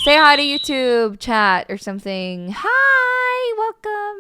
Say hi to YouTube chat or something. Hi,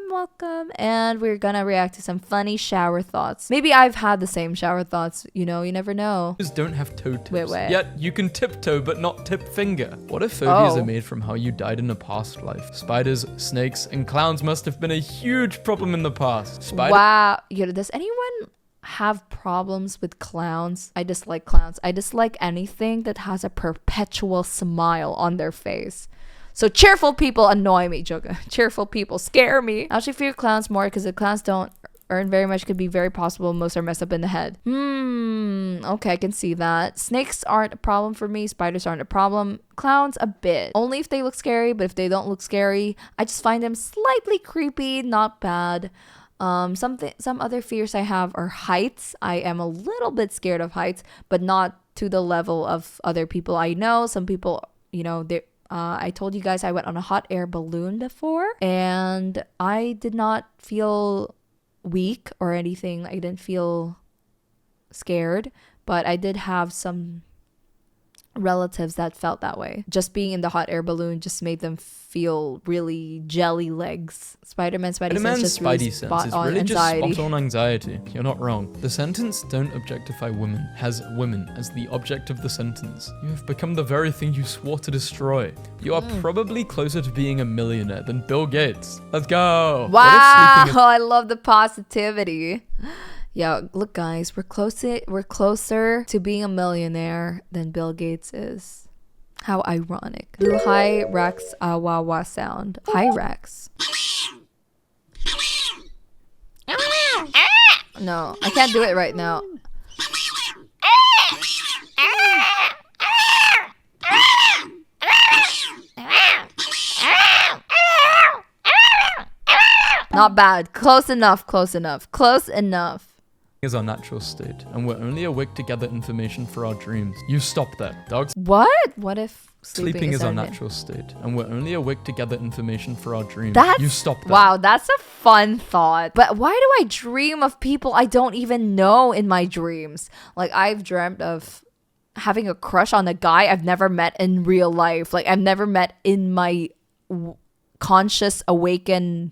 welcome. And we're gonna react to some funny shower thoughts. Maybe I've had the same shower thoughts. You know, you never know. Don't have toe tips. Wait. Yet you can tiptoe but not tip finger. What if phobias are made from how you died in a past life? Spiders, snakes, and clowns must have been a huge problem in the past. Wow. Does anyone have problems with clowns? I dislike clowns. I dislike anything that has a perpetual smile on their face. So cheerful people annoy me. Cheerful people scare me. I actually fear clowns more because the clowns don't earn very much. Could be very possible. Most are messed up in the head. Okay, I can see that. Snakes aren't a problem for me. Spiders aren't a problem. Clowns a bit. Only if they look scary, but if they don't look scary, I just find them slightly creepy, not bad. Some other fears I have are heights. I am a little bit scared of heights, but not to the level of other people I know. Some people, I told you guys I went on a hot air balloon before, and I did not feel weak or anything. I didn't feel scared, but I did have some relatives that felt that way. Just being in the hot air balloon just made them feel really jelly legs. Spider-Man's spidey sense just really spot on anxiety. Spot on anxiety. You're not wrong. The sentence "don't objectify women" has women as the object of the sentence. You have become the very thing you swore to destroy. You are probably closer to being a millionaire than Bill Gates. Let's go. Wow, I love the positivity. Yeah, look guys, we're closer to being a millionaire than Bill Gates is. How ironic. Do hi Rex wah sound. Hi Rex. No, I can't do it right now. Not bad. Close enough. Is our natural state, and we're only awake to gather information for our dreams. You stop that, dogs. What? What if sleeping is our natural state, and we're only awake to gather information for our dreams? You stop that. Wow, that's a fun thought. But why do I dream of people I don't even know in my dreams? Like, I've dreamt of having a crush on a guy I've never met in real life. Like, I've never met in my conscious awakened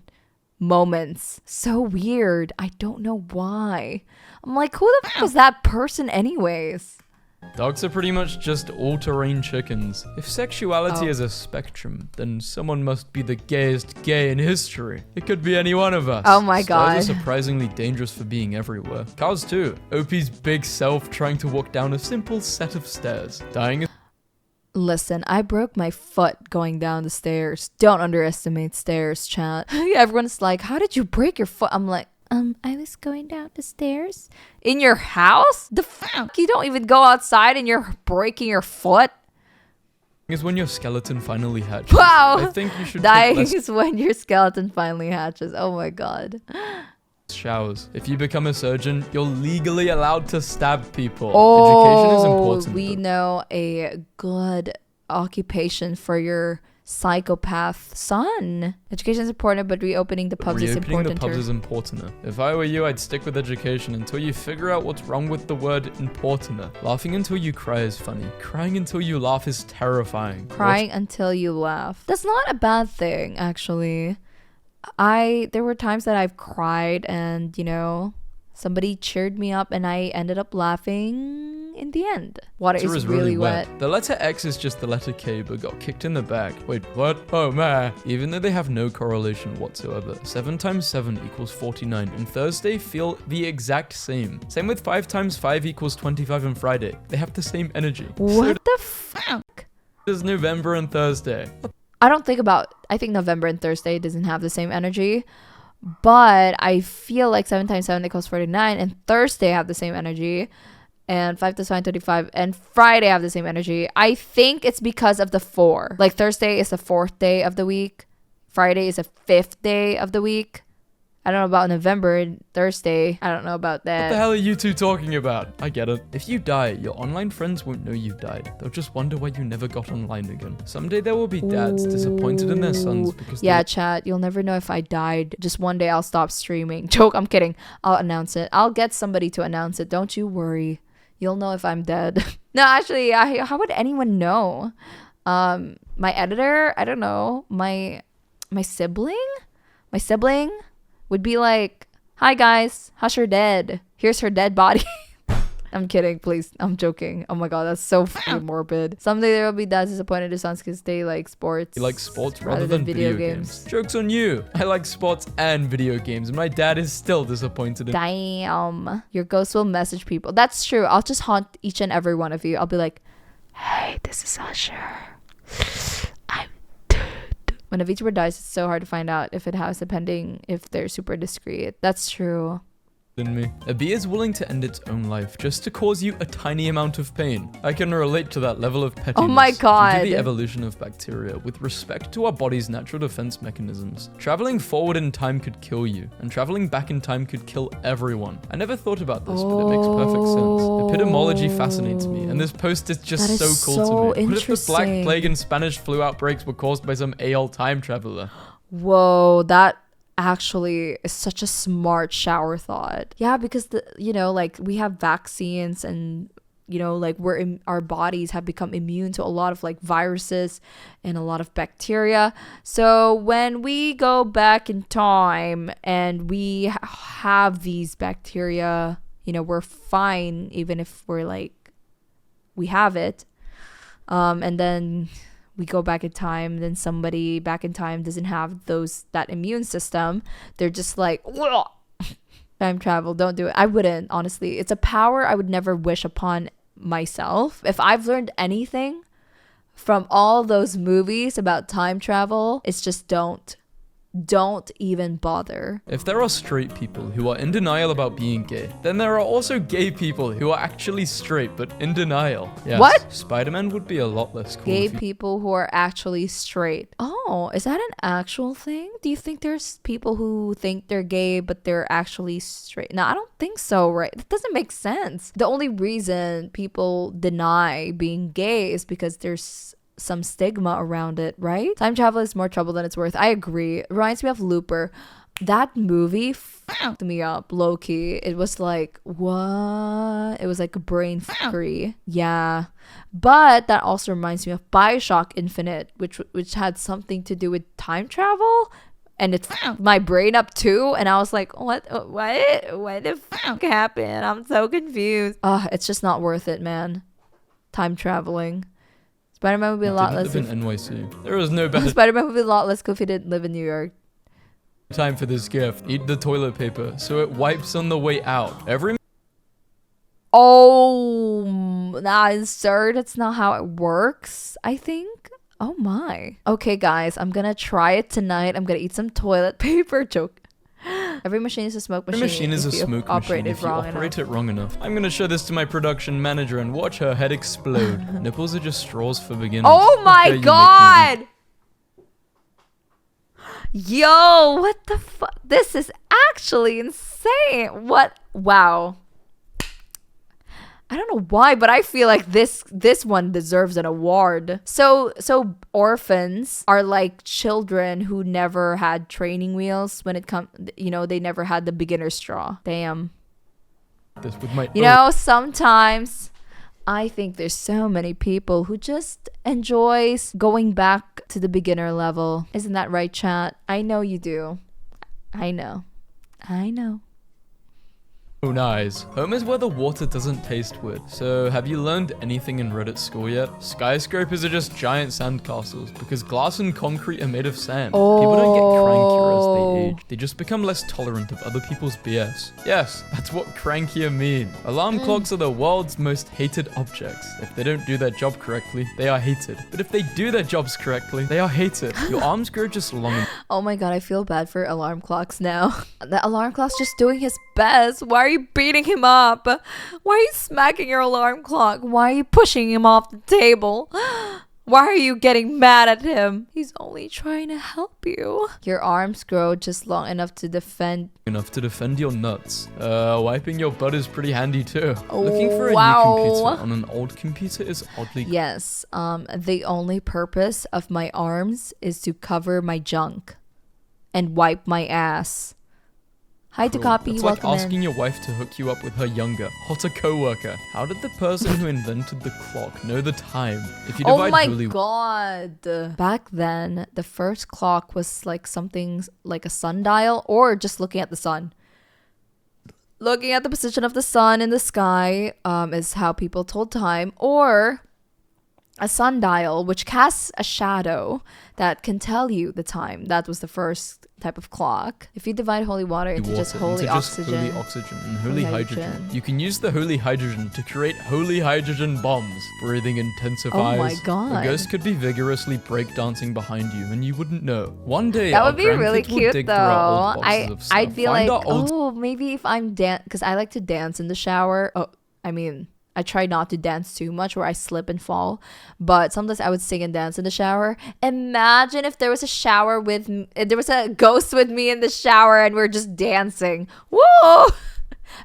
moments. So weird. I don't know why. I'm like, who the fuck is that person anyways? Dogs are pretty much just all-terrain chickens. If sexuality is a spectrum, then someone must be the gayest gay in history. It could be any one of us. Oh my god. Stairs are surprisingly dangerous for being everywhere. Cars too. OP's big self trying to walk down a simple set of stairs. Dying is... Listen, I broke my foot going down the stairs. Don't underestimate stairs, chat. Everyone's like, how did you break your foot? I'm like, I was going down the stairs. In your house? The fuck? You don't even go outside and you're breaking your foot? Is when your skeleton finally hatches. Wow. I think you should Dying is when your skeleton finally hatches. Oh my god. Showers. If you become a surgeon, you're legally allowed to stab people. Oh, education is important. We know a good occupation for your psychopath son. Education is important, but reopening the pubs is important. Reopening the pubs is importanter. If I were you, I'd stick with education until you figure out what's wrong with the word importanter. Laughing until you cry is funny. Crying until you laugh is terrifying. Crying until you laugh. That's not a bad thing, actually. There were times that I've cried and, somebody cheered me up and I ended up laughing in the end. Water is really wet. The letter X is just the letter K but got kicked in the back. Wait, what? Oh man. Even though they have no correlation whatsoever. 7 times 7 equals 49 and Thursday feel the exact same. Same with 5 times 5 equals 25 and Friday. They have the same energy. What the fuck? Does November and Thursday. I think November and Thursday doesn't have the same energy, but I feel like 7 times 7 equals 49 and Thursday have the same energy, and 5 times 5 25 and Friday have the same energy. I think it's because of the 4. Like Thursday is the 4th day of the week, Friday is the 5th day of the week. I don't know about November and Thursday. I don't know about that. What the hell are you two talking about? I get it. If you die, your online friends won't know you've died. They'll just wonder why you never got online again. Someday there will be dads disappointed in their sons because chat, you'll never know if I died. Just one day I'll stop streaming. Joke, I'm kidding. I'll announce it. I'll get somebody to announce it. Don't you worry. You'll know if I'm dead. No, actually, how would anyone know? my editor, I don't know, my sibling would be like, "Hi guys, Husher dead. Here's her dead body." I'm kidding, please. I'm joking. Oh my god, that's so fucking morbid. Someday there will be dads disappointed in sons because they like sports. You like sports rather than video games. Joke's on you. I like sports and video games, and my dad is still disappointed in. Damn. Your ghost will message people. That's true. I'll just haunt each and every one of you. I'll be like, "Hey, this is Husher. I'm dead." When a VTuber dies, it's so hard to find out if it has, depending if they're super discreet. That's true. In me. A bee is willing to end its own life just to cause you a tiny amount of pain. I can relate to that level of pettiness. Oh my god. Due to the evolution of bacteria with respect to our body's natural defense mechanisms. Traveling forward in time could kill you, and traveling back in time could kill everyone. I never thought about this, but it makes perfect sense. Epitomology fascinates me, and this post is just so cool to me. What if the Black Plague and Spanish flu outbreaks were caused by some AL time traveler? Whoa, that actually is such a smart shower thought. Yeah, because like we have vaccines, and like our bodies have become immune to a lot of like viruses and a lot of bacteria. So when we go back in time and we have these bacteria, we're fine even if we're like we have it. And then we go back in time, then somebody back in time doesn't have that immune system. They're just like, "Ugh." Time travel, don't do it. I wouldn't, honestly. It's a power I would never wish upon myself. If I've learned anything from all those movies about time travel, it's just don't even bother. If there are straight people who are in denial about being gay, then there are also gay people who are actually straight but in denial. Yes, what? Spider-Man would be a lot less cool. Gay people who are actually straight. Oh, is that an actual thing? Do you think there's people who think they're gay but they're actually straight? No, I don't think so, right? That doesn't make sense. The only reason people deny being gay is because there's some stigma around it, right? Time travel is more trouble than it's worth. I agree. It reminds me of Looper. That movie fucked me up, low-key. It was like, what? It was like a brain fuckery. Yeah. But that also reminds me of BioShock Infinite, which had something to do with time travel. And it fucked my brain up too. And I was like, what the fuck happened? I'm so confused. It's just not worth it, man. Time traveling. Spider-Man would be a lot less. Live in NYC. There is no better. Spider-Man would be a lot less cool if he didn't live in New York. Time for this gift. Eat the toilet paper so it wipes on the way out. Sir, that's not how it works, I think. Oh my. Okay, guys, I'm gonna try it tonight. I'm gonna eat some toilet paper. Joke. Every machine is a smoke machine. Every machine is a smoke machine if you operate it wrong enough. I'm gonna show this to my production manager and watch her head explode. Nipples are just straws for beginners. Oh my god! Yo, what the fuck? This is actually insane. What? Wow. I don't know why, but I feel like this one deserves an award. So orphans are like children who never had training wheels when it comes, they never had the beginner straw. Damn. This with my sometimes I think there's so many people who just enjoys going back to the beginner level. Isn't that right, chat? I know you do. I know. Oh, nice. Home is where the water doesn't taste weird. So, have you learned anything in Reddit school yet? Skyscrapers are just giant sandcastles because glass and concrete are made of sand. People don't get crankier as they age. They just become less tolerant of other people's BS. Yes, that's what crankier mean. Alarm clocks are the world's most hated objects. If they don't do their job correctly, they are hated. But if they do their jobs correctly, they are hated. Your arms grow just long enough. Oh my god, I feel bad for alarm clocks now. The alarm clock's just doing his best. Why are you beating him up? Why are you smacking your alarm clock? Why are you pushing him off the table? Why are you getting mad at him? He's only trying to help you. Your arms grow just long enough to defend your nuts. Wiping your butt is pretty handy too. Looking for a wow. new computer on an old computer is oddly... Yes, the only purpose of my arms is to cover my junk and wipe my ass. Hi to Cool. copy. It's like Welcome asking in. your wife to hook you up with her younger, hotter coworker. How did the person who invented the clock know the time? If you Oh divide my holy god. Back then, the first clock was like something like a sundial or just looking at the sun. Looking at the position of the sun in the sky is how people told time, or a sundial, which casts a shadow that can tell you the time. That was the first type of clock. If you divide holy water into just holy oxygen and holy hydrogen, you can use the holy hydrogen to create holy hydrogen bombs. Breathing intensifies. Oh my god. A ghost could be vigorously breakdancing behind you and you wouldn't know. One day, That our would be really grandkids will cute dig though. through our old boxes of stuff, I'd be find like, our old oh, maybe if I'm because I like to dance in the shower. Oh, I mean, I try not to dance too much where I slip and fall, but sometimes I would sing and dance in the shower. Imagine if there was a shower with there was a ghost with me in the shower and we're just dancing. Whoa!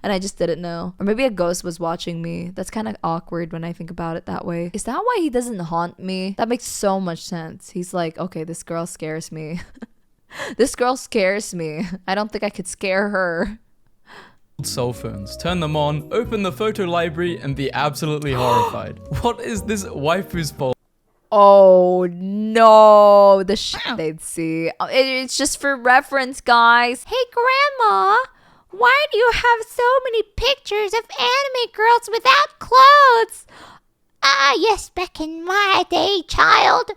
And I just didn't know. Or maybe a ghost was watching me. That's kind of awkward when I think about it that way. Is that why he doesn't haunt me? That makes so much sense. He's like, okay, this girl scares me. This girl scares me. I don't think I could scare her. cell phones, turn them on, open the photo library, and be absolutely horrified. What is this waifu's fault? Oh no, the shit they'd see. It's just for reference, guys. Hey, Grandma, why do you have so many pictures of anime girls without clothes? Ah, yes, back in my day, child.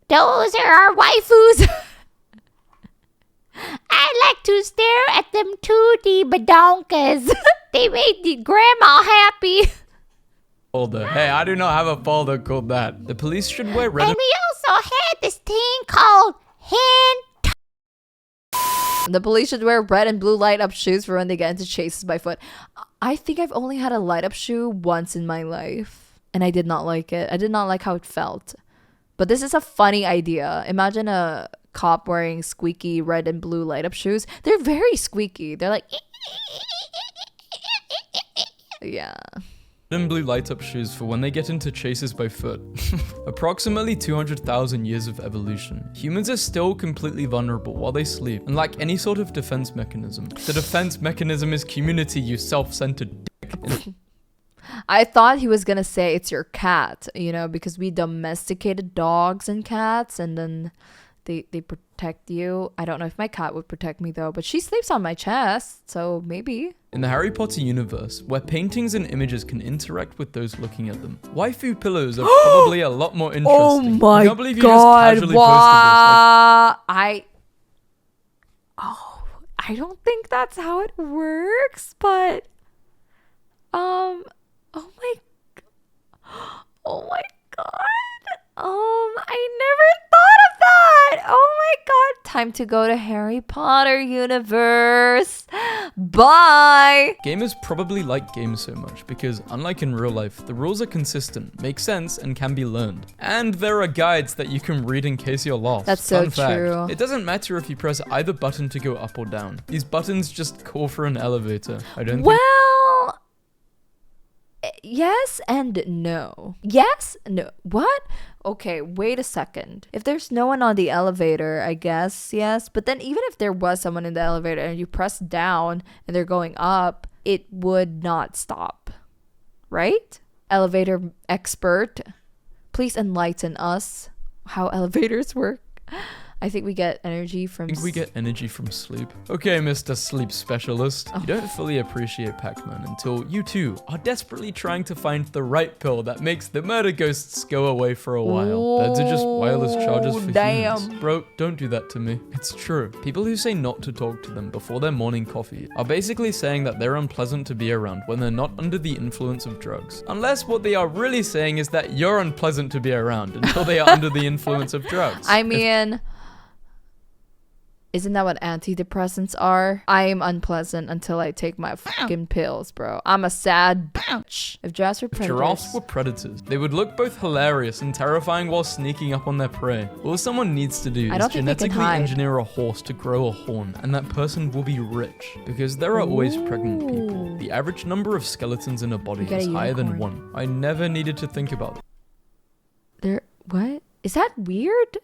Those are our waifus. I like to stare at them 2D badonkas. They made the grandma happy. Folder. Hey, I do not have a folder called that. The police should wear red. And we also had this thing called hand. The police should wear red and blue light up shoes for when they get into chases by foot. I think I've only had a light up shoe once in my life, and I did not like it. I did not like how it felt. But this is a funny idea. Imagine a cop wearing squeaky red and blue light up shoes. They're very squeaky. They're like, yeah. And blue light up shoes for when they get into chases by foot. Approximately 200,000 years of evolution. Humans are still completely vulnerable while they sleep, and like any sort of defense mechanism. The defense mechanism is community, you self-centered dick. I thought he was gonna say it's your cat, you know, because we domesticated dogs and cats, and then they protect you. I don't know if my cat would protect me though, but she sleeps on my chest, so maybe. In the Harry Potter universe, where paintings and images can interact with those looking at them, waifu pillows are probably a lot more interesting. Oh my I can't believe you god! just casually posted this. I don't think that's how it works, but oh my god. I never thought of that. Oh my god. Time to go to Harry Potter universe. Bye. Gamers probably like games so much because, unlike in real life, the rules are consistent, make sense, and can be learned. And there are guides that you can read in case you're lost. That's so Fun fact, true. it doesn't matter if you press either button to go up or down. These buttons just call for an elevator. I don't think... Well, yes and no. Yes? No. What? Okay, wait a second. If there's no one on the elevator, I guess, yes. But then even if there was someone in the elevator and you press down and they're going up, it would not stop. Right? Elevator expert, please enlighten us how elevators work. I think we get energy from... sleep. Okay, Mr. Sleep Specialist. You don't fully appreciate Pac-Man until you too are desperately trying to find the right pill that makes the murder ghosts go away for a while. Beds are just wireless chargers for humans. Bro, don't do that to me. It's true. People who say not to talk to them before their morning coffee are basically saying that they're unpleasant to be around when they're not under the influence of drugs. Unless what they are really saying is that you're unpleasant to be around until they are under the influence of drugs. I mean... Isn't that what antidepressants are? I am unpleasant until I take my fucking pills, bro. I'm a sad bitch. If giraffes were predators, they would look both hilarious and terrifying while sneaking up on their prey. All someone needs to do is genetically engineer a horse to grow a horn, and that person will be rich. Because there are always pregnant people. The average number of skeletons in a body is higher than 1. I never needed to think about it. What? Is that weird?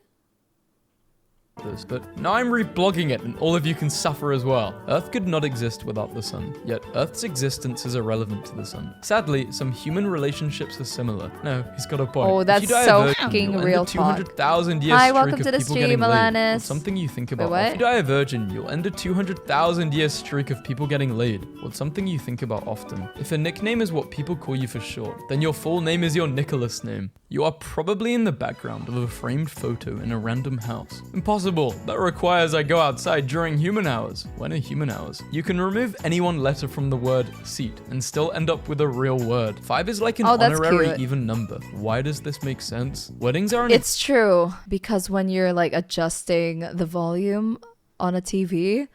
this, but now I'm reblogging it and all of you can suffer as well. Earth could not exist without the sun, yet Earth's existence is irrelevant to the sun. Sadly, some human relationships are similar. No, he's got a point. Oh, that's so fucking real talk. 200,000 year Hi, streak welcome of to the people stream, getting laid. Alanis. What's something you think about? Wait, what? If you die a virgin, you'll end a 200,000 year streak of people getting laid. What's something you think about often? If a nickname is what people call you for short, then your full name is your Nicholas name. You are probably in the background of a framed photo in a random house. Impossible. That requires I go outside during human hours. When are human hours? You can remove any one letter from the word seat and still end up with a real word. 5 is like an honorary cute. even number. Why does this make sense? Weddings are an It's true, because when you're like adjusting the volume on a TV,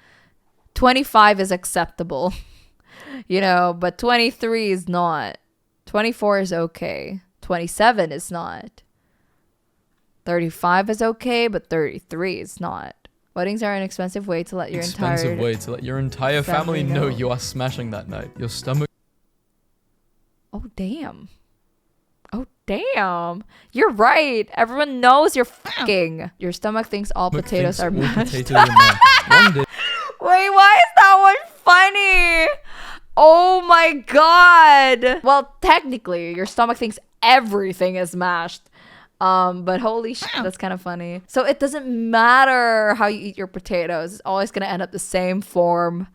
25 is acceptable, you know, but 23 is not. 24 is okay. 27 is not. 35 is okay, but 33 is not. Weddings are an expensive way to let your entire family know you are smashing that night. Your stomach. Oh, damn. Oh, damn. You're right. Everyone knows you're fucking. Your stomach thinks all potatoes are mashed. Potatoes are mashed. One day. Wait, why is that one funny? Oh my god. Well, technically, your stomach thinks everything is mashed. But holy shit, that's kind of funny. So it doesn't matter how you eat your potatoes. It's always going to end up the same form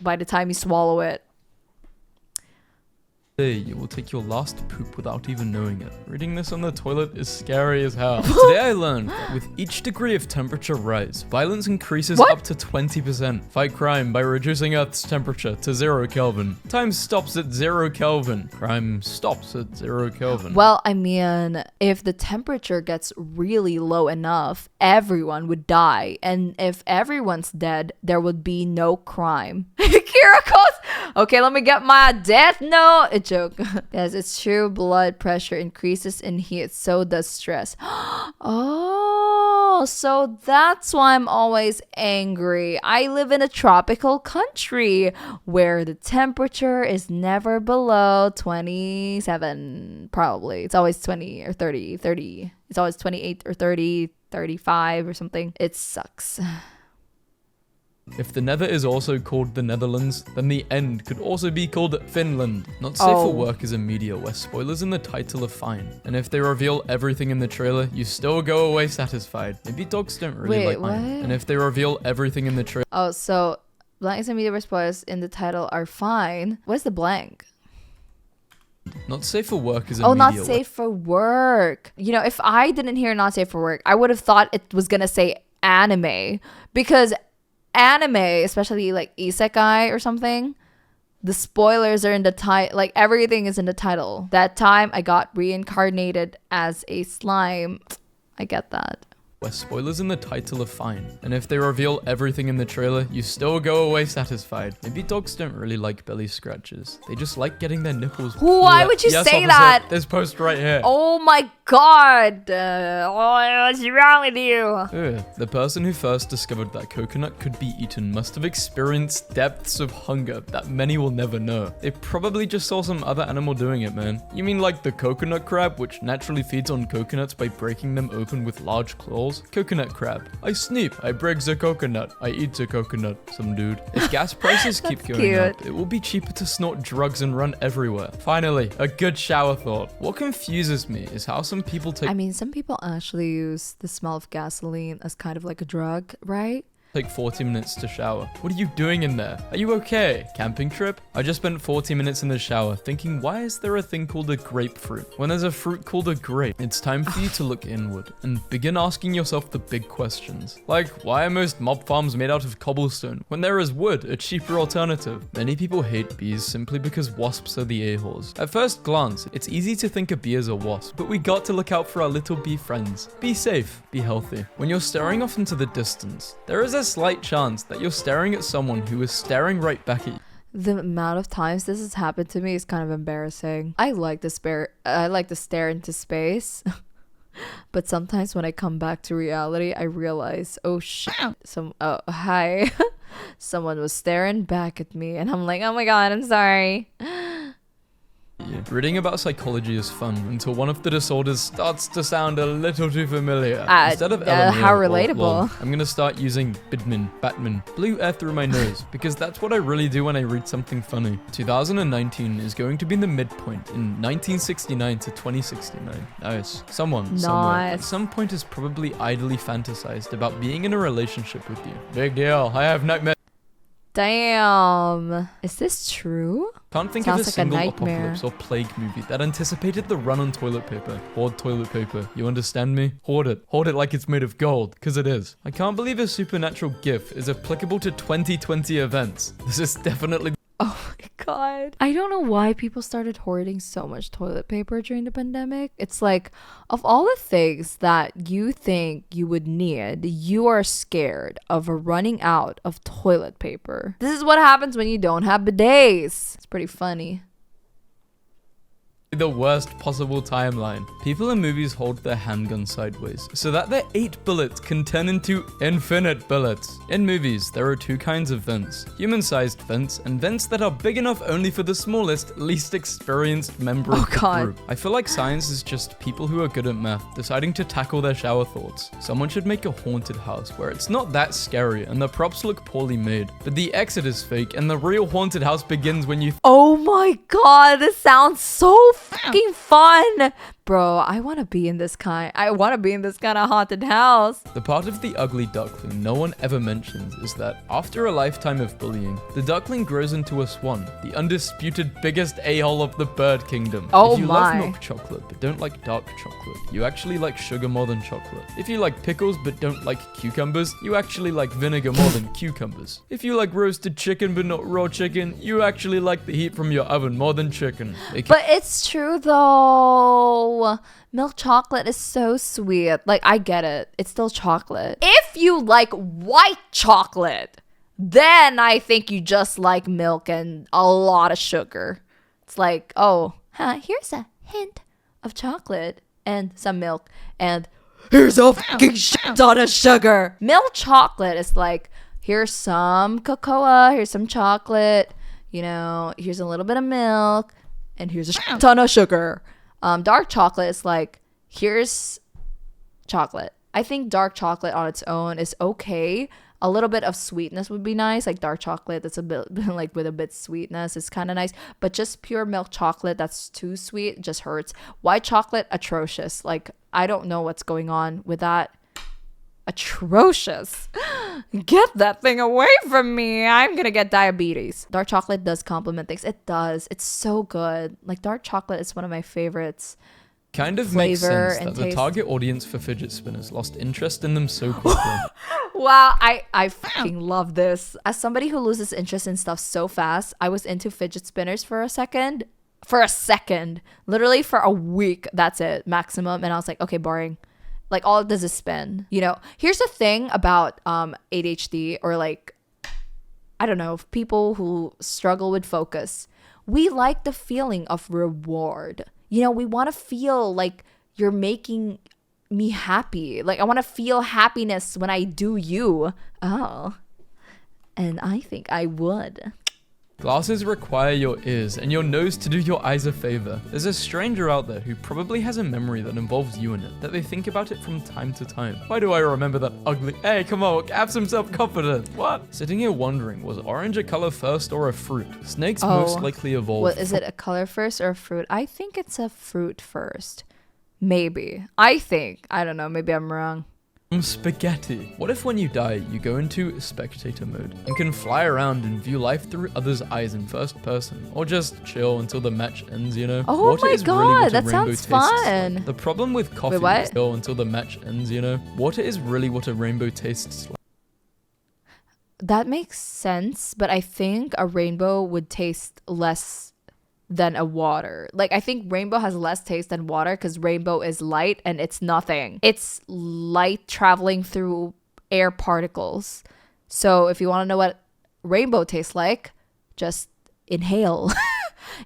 by the time you swallow it. You will take your last poop without even knowing it. Reading this on the toilet is scary as hell. Today I learned that with each degree of temperature rise, violence increases up to 20%. Fight crime by reducing Earth's temperature to 0 Kelvin. Time stops at 0 Kelvin. Crime stops at 0 Kelvin. Well, I mean, if the temperature gets really low enough, everyone would die. And if everyone's dead, there would be no crime. Kira goes, okay, let me get my death note. A joke. Yes, it's true. Blood pressure increases in heat. So does stress. Oh, so that's why I'm always angry. I live in a tropical country where the temperature is never below 27. Probably. It's always 20 or 30. It's always 28 or 30, 35 or something. It sucks. If the nether is also called the Netherlands, then the end could also be called Finland. Not safe for work is a media where spoilers in the title are fine. And if they reveal everything in the trailer, you still go away satisfied. Maybe dogs don't really like mine. And if they reveal everything in the trailer... Oh, so blanks and media where spoilers in the title are fine. What's the blank? Not safe for work is a media... Oh, not safe for work. You know, if I didn't hear not safe for work, I would have thought it was gonna say anime. Because... anime, especially like isekai or something, the spoilers are in the title. Like everything is in the title. That time I got reincarnated as a slime. I get that. Where spoilers in the title are fine. And if they reveal everything in the trailer, you still go away satisfied. Maybe dogs don't really like belly scratches. They just like getting their nipples... Why would you say officer, that? There's post right here. Oh my god. What's wrong with you? Ugh. The person who first discovered that coconut could be eaten must have experienced depths of hunger that many will never know. They probably just saw some other animal doing it, man. You mean like the coconut crab, which naturally feeds on coconuts by breaking them open with large claws? Coconut crab. I sneep. I break the coconut. I eat the coconut. Some dude. If gas prices keep going up, it will be cheaper to snort drugs and run everywhere. Finally, a good shower thought. What confuses me is how some people take... I mean, some people actually use the smell of gasoline as kind of like a drug, right? Take 40 minutes to shower. What are you doing in there? Are you okay? Camping trip? I just spent 40 minutes in the shower thinking, why is there a thing called a grapefruit? When there's a fruit called a grape, it's time for you to look inward and begin asking yourself the big questions. Like, why are most mob farms made out of cobblestone when there is wood, a cheaper alternative? Many people hate bees simply because wasps are the a-holes. At first glance, it's easy to think a bee is a wasp, but we got to look out for our little bee friends. Be safe, be healthy. When you're staring off into the distance, there is a slight chance that you're staring at someone who is staring right back at you. The amount of times this has happened to me is kind of embarrassing. I like to stare into space. But sometimes when I come back to reality, I realize, oh shit, hi. Someone was staring back at me and I'm like, oh my god, I'm sorry. you. Reading about psychology is fun until one of the disorders starts to sound a little too familiar. Instead of how relatable. I'm gonna start using Batman, blue air through my nose, because that's what I really do when I read something funny. 2019 is going to be the midpoint in 1969 to 2069. Nice. Someone, somewhere, at some point has probably idly fantasized about being in a relationship with you. Big deal. I have nightmares. Damn. Is this true? Can't think of a single apocalypse or plague movie that anticipated the run on toilet paper. Hoard toilet paper. You understand me? Hoard it. Hoard it like it's made of gold, because it is. I can't believe a supernatural GIF is applicable to 2020 events. This is definitely... Oh my god. I don't know why people started hoarding so much toilet paper during the pandemic. It's like, of all the things that you think you would need, you are scared of running out of toilet paper. This is what happens when you don't have bidets. It's pretty funny. The worst possible timeline. People in movies hold their handgun sideways so that their 8 bullets can turn into infinite bullets. In movies, there are 2 kinds of vents: human-sized vents and vents that are big enough only for the smallest, least experienced member of the group. I feel like science is just people who are good at math deciding to tackle their shower thoughts. Someone should make a haunted house where it's not that scary and the props look poorly made, but the exit is fake and the real haunted house begins when you... Oh my god, this sounds so fucking fun. Bro, I want to be in this kind of haunted house. The part of the ugly duckling no one ever mentions is that after a lifetime of bullying, the duckling grows into a swan, the undisputed biggest a-hole of the bird kingdom. Oh if you my. love milk chocolate but don't like dark chocolate, you actually like sugar more than chocolate. If you like pickles but don't like cucumbers, you actually like vinegar more than cucumbers. If you like roasted chicken but not raw chicken, you actually like the heat from your oven more than chicken. But it's true though. Milk chocolate is so sweet. Like, I get it. It's still chocolate. If you like white chocolate, then I think you just like milk and a lot of sugar. It's like, oh, here's a hint of chocolate and some milk, and here's a fucking shit ton of sugar. Milk chocolate is like, here's some cocoa, here's some chocolate, you know, here's a little bit of milk, and here's a shit ton of sugar. Dark chocolate is like, here's chocolate. I think dark chocolate on its own is okay. A little bit of sweetness would be nice, like dark chocolate that's a bit like with a bit sweetness is kind of nice, but just pure milk chocolate that's too sweet just hurts. White chocolate, atrocious. Like, I don't know what's going on with that. Atrocious. Get that thing away from me. I'm gonna get diabetes. Dark chocolate does complement things. It does. It's so good. Like, dark chocolate is one of my favorites. Kind of makes sense that the target audience for fidget spinners lost interest in them so quickly. Wow, I fucking love this. As somebody who loses interest in stuff so fast, I was into fidget spinners for a second. Literally for a week. That's it, maximum. And I was like, okay, boring. Like, all it does is spin. You know, here's the thing about ADHD, or like, I don't know, people who struggle with focus. We like the feeling of reward. You know, we want to feel like you're making me happy. Like, I want to feel happiness when I do you. Oh, and I think I would. Glasses require your ears and your nose to do your eyes a favor. There's a stranger out there who probably has a memory that involves you in it, that they think about it from time to time. Why do I remember that ugly... Hey, come on, have some self-confidence. What? Sitting here wondering, was orange a color first or a fruit? Snakes most likely evolved... Well, is it a color first or a fruit? I think it's a fruit first. Maybe. I don't know, maybe I'm wrong. Spaghetti. What if when you die, you go into spectator mode and can fly around and view life through others' eyes in first person, or just chill until the match ends, you know? Oh Water my god, really that sounds fun. like. The problem with coffee is chill until the match ends, you know? Water is really what a rainbow tastes like. That makes sense, but I think a rainbow would taste less than a water. Like, I think rainbow has less taste than water because rainbow is light and it's nothing. It's light traveling through air particles. So if you want to know what rainbow tastes like, just inhale.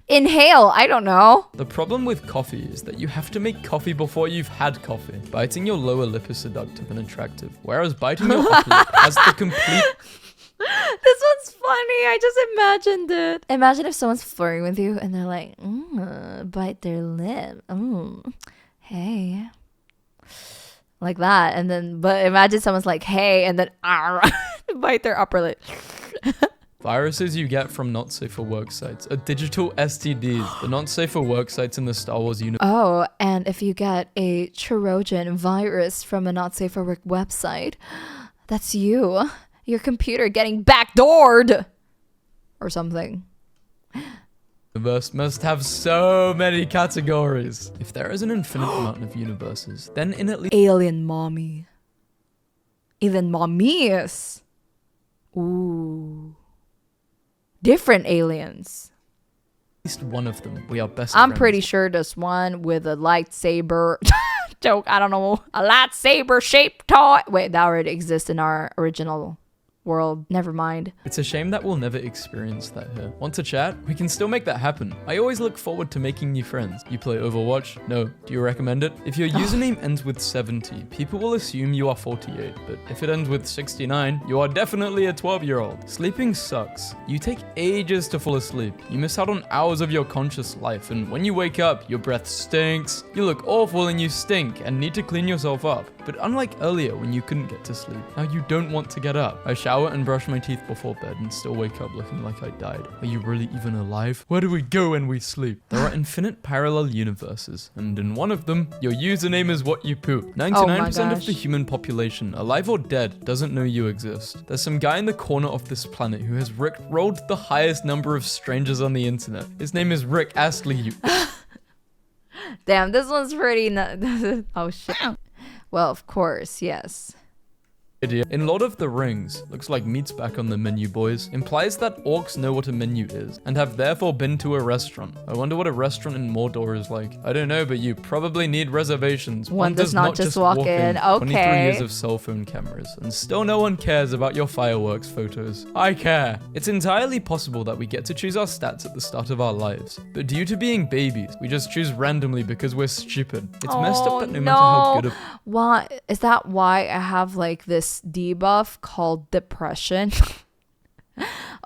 Inhale, I don't know. The problem with coffee is that you have to make coffee before you've had coffee. Biting your lower lip is seductive and attractive, whereas biting your upper lip has the complete... This one's funny. I just imagined it. Imagine if someone's flirting with you and they're like, bite their lip. Hey. Like that. And then, but imagine someone's like, hey, and then bite their upper lip. Viruses you get from not safe for work sites are digital STDs, the not safe for work sites in the Star Wars universe. Oh, and if you get a Trojan virus from a not safe for work website, that's you. Your computer getting backdoored or something. Universe must have so many categories. If there is an infinite amount of universes, then in at least Alien mommy. Alien mommies. Ooh. Different aliens. one of them we are best I'm friends. pretty sure there's one with a lightsaber. Joke, I don't know. A lightsaber shaped toy. Wait, that already exists in our original world. Never mind. It's a shame that we'll never experience that here. Want to chat? We can still make that happen. I always look forward to making new friends. You play Overwatch? No. Do you recommend it? If your username ends with 70, people will assume you are 48. But if it ends with 69, you are definitely a 12-year-old. Sleeping sucks. You take ages to fall asleep. You miss out on hours of your conscious life. And when you wake up, your breath stinks. You look awful and you stink and need to clean yourself up. But unlike earlier when you couldn't get to sleep, now you don't want to get up. I shower and brush my teeth before bed and still wake up looking like I died. Are you really even alive? Where do we go when we sleep? There are infinite parallel universes, and in one of them, your username is what you poop. 99% of the human population, alive or dead, doesn't know you exist. There's some guy in the corner of this planet who has rickrolled the highest number of strangers on the internet. His name is Rick Astley. Damn, this one's pretty oh shit. Well, of course, yes. In Lord of the Rings, looks like meat's back on the menu, boys, implies that orcs know what a menu is, and have therefore been to a restaurant. I wonder what a restaurant in Mordor is like. I don't know, but you probably need reservations. One does not just walk in. Okay. 23 years of cell phone cameras, and still no one cares about your fireworks photos. I care. It's entirely possible that we get to choose our stats at the start of our lives, but due to being babies, we just choose randomly because we're stupid. It's messed up that no matter how good Why is that why I have like this debuff called depression?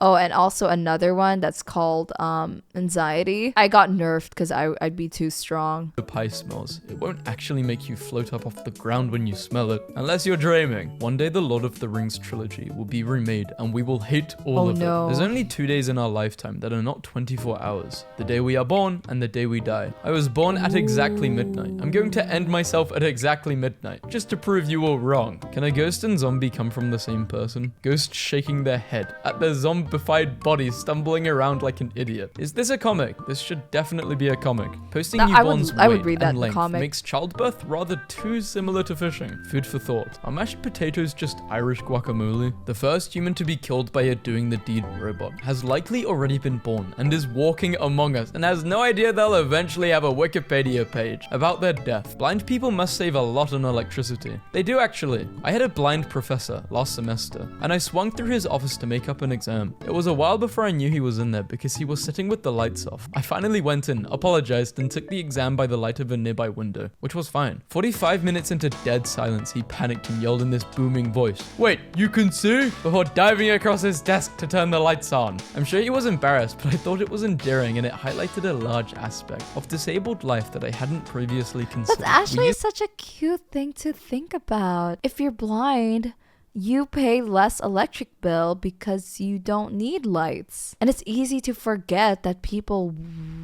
Oh, and also another one that's called anxiety. I got nerfed because I'd be too strong. The pie smells. It won't actually make you float up off the ground when you smell it, unless you're dreaming. One day the Lord of the Rings trilogy will be remade and we will hate all of it. There's only 2 days in our lifetime that are not 24 hours. The day we are born and the day we die. I was born at exactly midnight. I'm going to end myself at exactly midnight, just to prove you all wrong. Can a ghost and zombie come from the same person? Ghost shaking their head at their zombified body stumbling around like an idiot. Is this a comic? This should definitely be a comic. Posting newborns' weight and length makes childbirth rather too similar to fishing. Food for thought. Are mashed potatoes just Irish guacamole? The first human to be killed by a doing the deed robot has likely already been born and is walking among us and has no idea they'll eventually have a Wikipedia page about their death. Blind people must save a lot on electricity. They do actually. I had a blind professor last semester and I swung through his office to make up an exam. It was a while before I knew he was in there because he was sitting with the lights off. I finally went in, apologized, and took the exam by the light of a nearby window, which was fine. 45 minutes into dead silence, he panicked and yelled in this booming voice, "Wait, you can see?" before diving across his desk to turn the lights on. I'm sure he was embarrassed, but I thought it was endearing and it highlighted a large aspect of disabled life that I hadn't previously considered. That's actually such a cute thing to think about. If you're blind, you pay less electric bill because you don't need lights. And it's easy to forget that people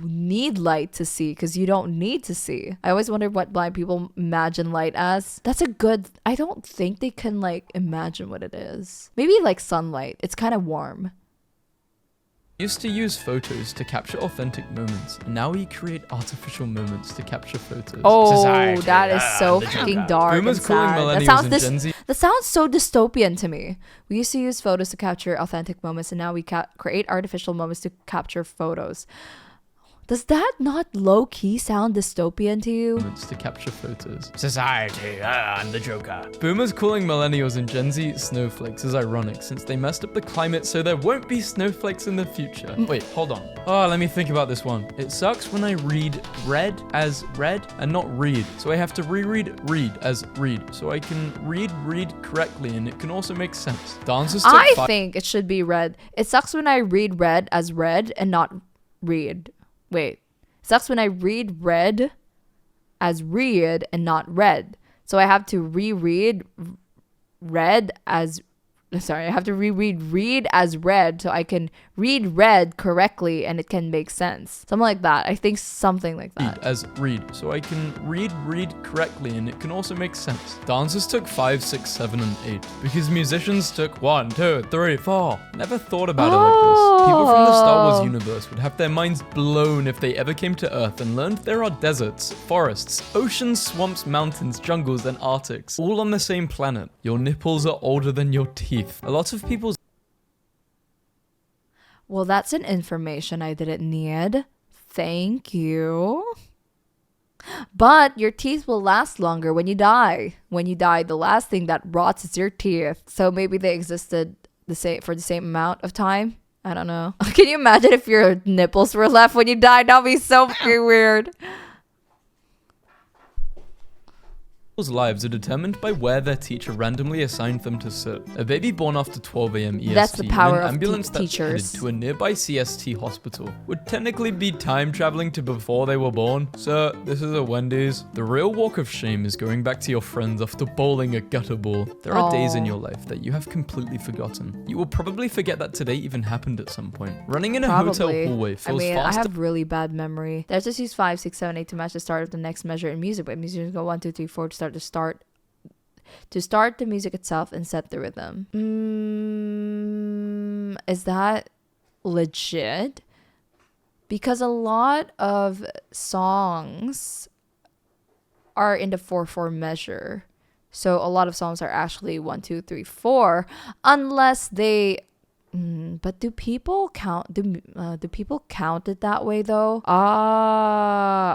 need light to see because you don't need to see. I always wondered what blind people imagine light as. I don't think they can like imagine what it is. Maybe like sunlight. It's kind of warm. Used to use photos to capture authentic moments, and now we create artificial moments to capture photos. Oh, Society. That is so fucking dark. Boomers and calling sad. millennials and Gen Z. That sounds so dystopian to me. We used to use photos to capture authentic moments, and now we create artificial moments to capture photos. Does that not low-key sound dystopian to you? To capture photos. Society, I'm the Joker. Boomers calling millennials and Gen Z snowflakes is ironic since they messed up the climate so there won't be snowflakes in the future. Wait, hold on. Oh, let me think about this one. It sucks when I read red as red and not read. So I have to reread read as read. So I can read correctly and it can also make sense. The answers took I think it should be red. It sucks when I read red as red and not read. Wait. It sucks when I read red as read and not read. So I have to reread red as I have to reread read as read so I can read red correctly and it can make sense. Something like that. I think something like that. Read as read. So I can read correctly and it can also make sense. Dancers took 5, 6, 7, and 8 because musicians took 1, 2, 3, 4. Never thought about it like this. People from the Star Wars universe would have their minds blown if they ever came to Earth and learned there are deserts, forests, oceans, swamps, mountains, jungles, and arctics, all on the same planet. Your nipples are older than your teeth. A lot of people's... Well, that's an information I didn't need. Thank you. But your teeth will last longer when you die. When you die, the last thing that rots is your teeth. So maybe they existed for the same amount of time. I don't know. Can you imagine if your nipples were left when you died? That'd be so fucking weird. Lives are determined by where their teacher randomly assigned them to sit. A baby born after 12 a.m. EST that's the power in an of ambulance that's teachers. headed to a nearby CST hospital would technically be time traveling to before they were born. Sir, this is a Wendy's. The real walk of shame is going back to your friends after bowling a gutter ball. There are days in your life that you have completely forgotten. You will probably forget that today even happened at some point. Running in a hotel hallway feels faster. I have really bad memory. Let's just use 5, 6, 7, 8 to match the start of the next measure in music. But musicians go 1, 2, 3, 4 to start the music itself and set the rhythm. Is that legit? Because a lot of songs are in the 4/4 measure. So a lot of songs are actually 1, 2, 3, 4 unless they but do people count it that way though?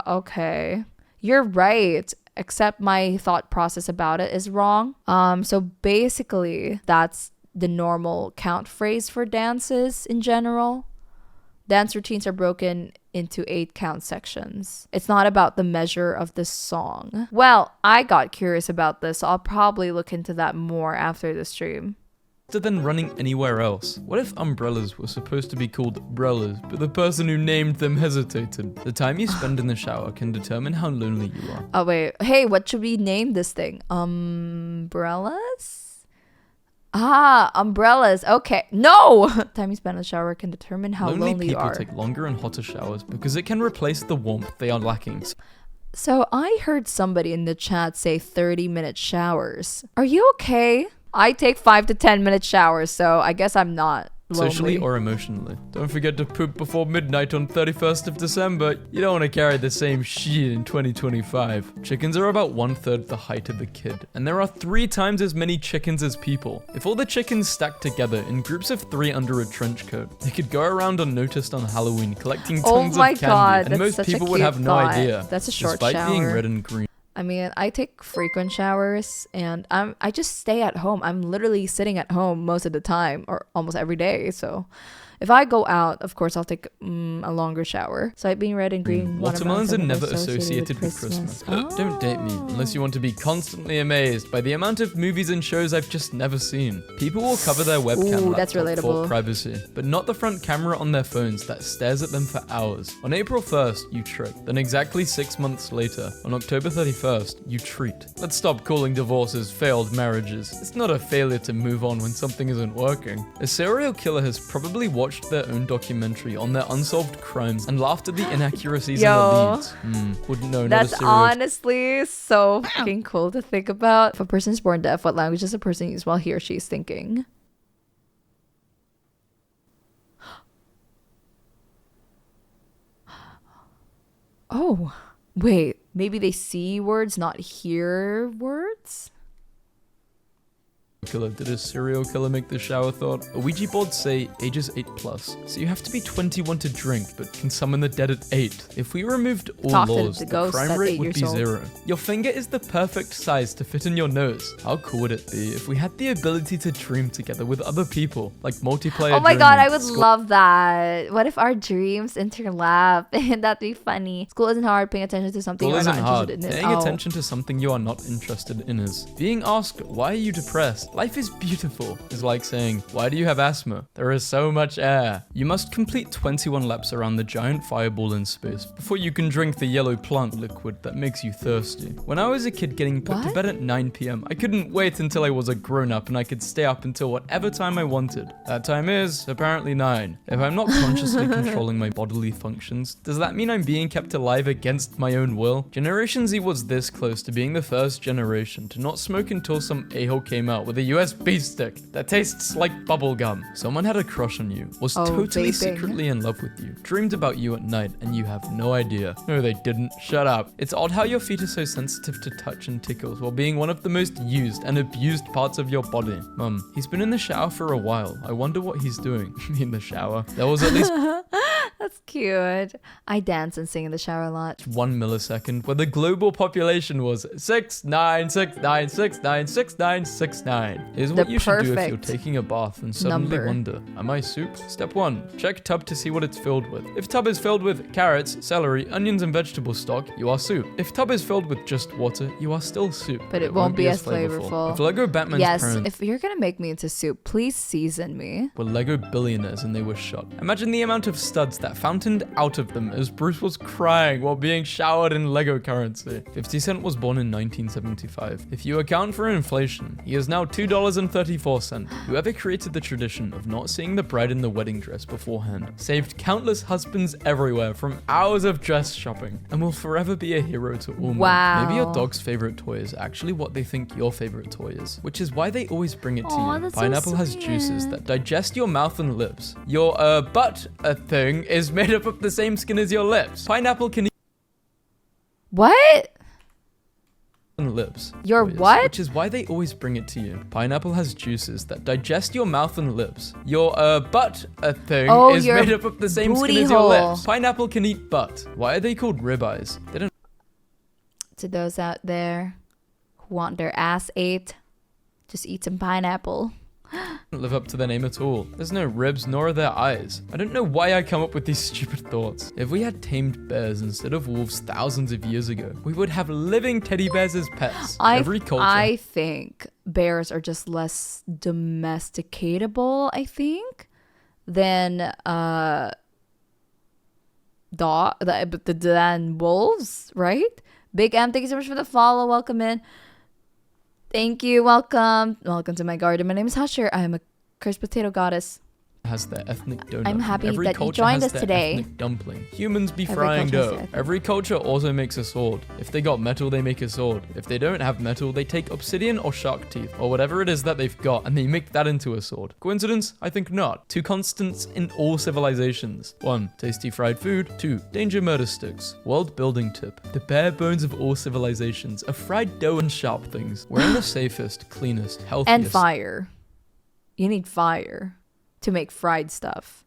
Okay. You're right. Except my thought process about it is wrong. So basically, that's the normal count phrase for dances in general. Dance routines are broken into 8 count sections. It's not about the measure of the song. Well, I got curious about this, so I'll probably look into that more after the stream. Than running anywhere else. What if umbrellas were supposed to be called brellas, but the person who named them hesitated? The time you spend in the shower can determine how lonely you are. Oh wait, hey, what should we name this thing? Umbrellas? Umbrellas. Okay, no! Time you spend in the shower can determine how lonely you are. Lonely people take longer and hotter showers because it can replace the warmth they are lacking. So I heard somebody in the chat say 30-minute showers. Are you okay? I take 5 to 10 minute showers, so I guess I'm not lonely. Socially or emotionally. Don't forget to poop before midnight on 31st of December. You don't want to carry the same shit in 2025. Chickens are about 1/3 the height of a kid, and there are 3 times as many chickens as people. If all the chickens stacked together in groups of 3 under a trench coat, they could go around unnoticed on Halloween collecting tons of candy, God, and most people would have no idea. That's a short despite shower. Being red and green. I mean, I take frequent showers and I just stay at home. I'm literally sitting at home most of the time or almost every day. So if I go out, of course, I'll take a longer shower. So being red and green. Watermelons are never associated with Christmas. Don't date me unless you want to be constantly amazed by the amount of movies and shows I've just never seen. People will cover their webcam for privacy, but not the front camera on their phones that stares at them for hours. On April 1st, you trick. Then exactly 6 months later, on October 31st, you treat. Let's stop calling divorces failed marriages. It's not a failure to move on when something isn't working. A serial killer has probably watched their own documentary on their unsolved crimes and laughed at the inaccuracies in the leads. Wouldn't know. That's honestly so fucking cool to think about. If a person is born deaf, what language does a person use while he or she is thinking? Oh, wait. Maybe they see words, not hear words? killer. Did a serial killer make the shower thought? A Ouija board say ages 8+. So you have to be 21 to drink, but can summon the dead at 8. If we removed all Talk to laws, the the ghost crime at rate 8 would be years old. 0. Your finger is the perfect size to fit in your nose. How cool would it be if we had the ability to dream together with other people, like multiplayer Oh my god, I dreaming? would love that. What if our dreams interlap? That'd be funny. School isn't hard. Paying attention to something School you're isn't not hard. interested in. Paying attention to something you are not interested in is. Being asked, why are you depressed? Life is beautiful, is like saying, why do you have asthma? There is so much air. You must complete 21 laps around the giant fireball in space before you can drink the yellow plant liquid that makes you thirsty. When I was a kid getting put to What? bed at 9 p.m., I couldn't wait until I was a grown-up and I could stay up until whatever time I wanted. That time is, apparently, 9. If I'm not consciously controlling my bodily functions, does that mean I'm being kept alive against my own will? Generation Z was this close to being the first generation to not smoke until some a-hole came out with a USB stick that tastes like bubblegum. Someone had a crush on you, was Oh, totally vaping. secretly in love with you, dreamed about you at night, and you have no idea. No, they didn't. Shut up. It's odd how your feet are so sensitive to touch and tickles while being one of the most used and abused parts of your body. Mum, he's been in the shower for a while. I wonder what he's doing. In the shower. There was at least That's cute. I dance and sing in the shower a lot. 1 millisecond where the global population was 6969696969 is what The you should do if you're perfect taking a bath and suddenly number. wonder, am I soup? Step 1, check tub to see what it's filled with. If tub is filled with carrots, celery, onions and vegetable stock, you are soup. If tub is filled with just water, you are still soup. But it won't be as flavorful. If Lego Batman's Yes, parents if you're gonna make me into soup, please season me. were Lego billionaires and they were shot. Imagine the amount of studs that fountained out of them as Bruce was crying while being showered in Lego currency. 50 Cent was born in 1975. If you account for inflation, he is now $2.34. Whoever created the tradition of not seeing the bride in the wedding dress beforehand saved countless husbands everywhere from hours of dress shopping and will forever be a hero to all men. Wow. Maybe your dog's favorite toy is actually what they think your favorite toy is, which is why they always bring it to Aw, you. that's so Pineapple has juices sweet. that digest your mouth and lips. Your butt thing is made up of the same skin as your lips. Pineapple can eat What? and lips. Your Toys, what? Which is why they always bring it to you. Pineapple has juices that digest your mouth and lips. Your butt thing Oh, is your made up of the same skin booty as your hole. lips. Pineapple can eat butt. Why are they called ribeyes? They don't To those out there who want their ass ate, just eat some pineapple. live up to their name at all. There's no ribs nor are there eyes. I don't know why I come up with these stupid thoughts. If we had tamed bears instead of wolves thousands of years ago, we would have living teddy bears as pets. Every culture. I think bears are just less domesticatable, I think, than than wolves, right? Big M, thank you so much for the follow. Welcome in. Thank you. Welcome. Welcome to my garden. My name is Husher. I am a cursed potato goddess. has their ethnic donut. I'm happy Every that you culture joined has us their today. ethnic dumpling. Humans be Every frying culture has dough. their ethnic- Every culture also makes a sword. If they got metal, they make a sword. If they don't have metal, they take obsidian or shark teeth or whatever it is that they've got and they make that into a sword. Coincidence? I think not. 2 constants in all civilizations. 1. Tasty fried food. 2. Danger murder sticks. World building tip. The bare bones of all civilizations are fried dough and sharp things. We're in the safest, cleanest, healthiest, And fire. You need fire to make fried stuff.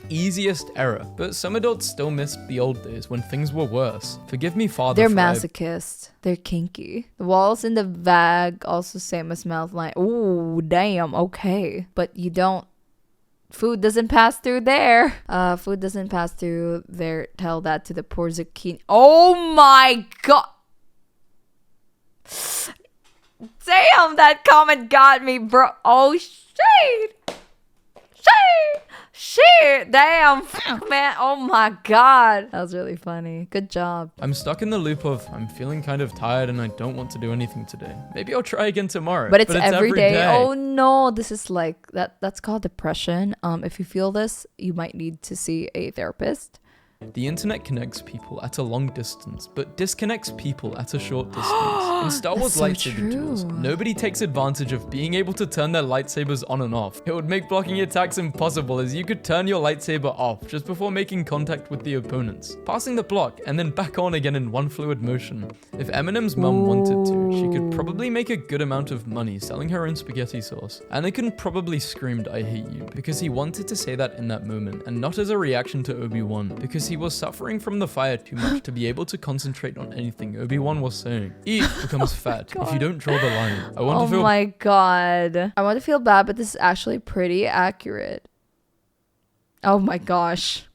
easiest era. But some adults still miss the old days when things were worse. Forgive me, Father. They're for I- masochists. They're kinky. The walls in the bag also say must smell like, ooh, damn, okay. But you don't. Food doesn't pass through there. Food doesn't pass through there. Tell that to the poor zucchini. Oh my god. Damn, that comment got me, bro. Oh, shit. Shit. Damn, man. Oh my god. That was really funny. Good job. I'm stuck in the loop of I'm feeling kind of tired and I don't want to do anything today. Maybe I'll try again tomorrow. But it's every day. Oh no, this is like that's called depression. If you feel this, you might need to see a therapist. The internet connects people at a long distance, but disconnects people at a short distance. In Star Wars so lightsaber duels, true. nobody takes advantage of being able to turn their lightsabers on and off. It would make blocking attacks impossible, as you could turn your lightsaber off just before making contact with the opponents, passing the block and then back on again in one fluid motion. If Eminem's mum wanted to, she could probably make a good amount of money selling her own spaghetti sauce. Anakin probably screamed "I hate you" because he wanted to say that in that moment and not as a reaction to Obi-Wan, because he was suffering from the fire too much to be able to concentrate on anything Obi-Wan was saying. Eat becomes fat if you don't draw the line. I want to feel my god. I want to feel bad, but this is actually pretty accurate. Oh my gosh.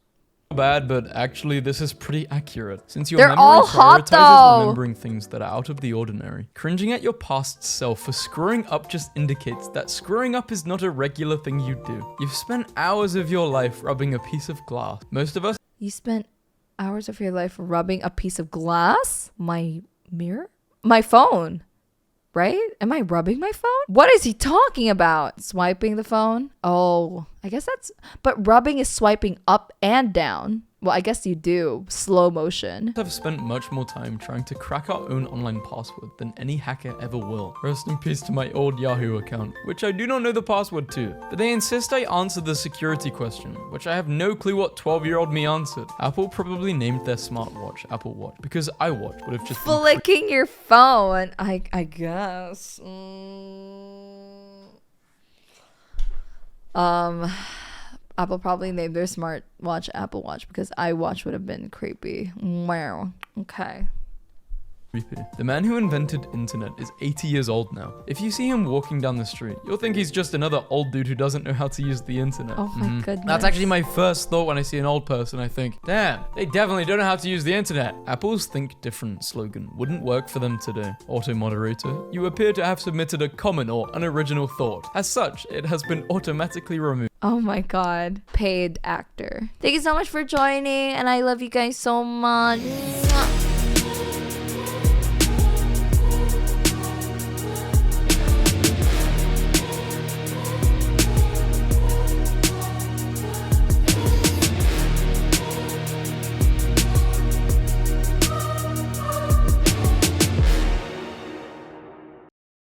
bad, but actually this is pretty accurate. Since your They're memory all hot, prioritizes though. remembering things that are out of the ordinary. Cringing at your past self for screwing up just indicates that screwing up is not a regular thing you do. You've spent hours of your life rubbing a piece of glass. Most of us You spent hours of your life rubbing a piece of glass? My mirror? My phone. Right? Am I rubbing my phone? What is he talking about? Swiping the phone? Oh, I guess that's... But rubbing is swiping up and down. Well, I guess you do. Slow motion. have spent much more time trying to crack our own online password than any hacker ever will. Rest in peace to my old Yahoo account, which I do not know the password to. But they insist I answer the security question, which I have no clue what 12-year-old me answered. Apple probably named their smartwatch Apple Watch because iWatch would have just been Flicking your phone. I guess. Apple probably named their smartwatch Apple Watch because iWatch would have been creepy. Wow. Okay. creepy. The man who invented internet is 80 years old now. If you see him walking down the street, you'll think he's just another old dude who doesn't know how to use the internet. Oh my goodness. That's actually my first thought when I see an old person. I think, damn, they definitely don't know how to use the internet. Apple's think different slogan wouldn't work for them today. Auto moderator, you appear to have submitted a common or unoriginal thought. As such, it has been automatically removed. Oh my god. Paid actor. Thank you so much for joining, and I love you guys so much.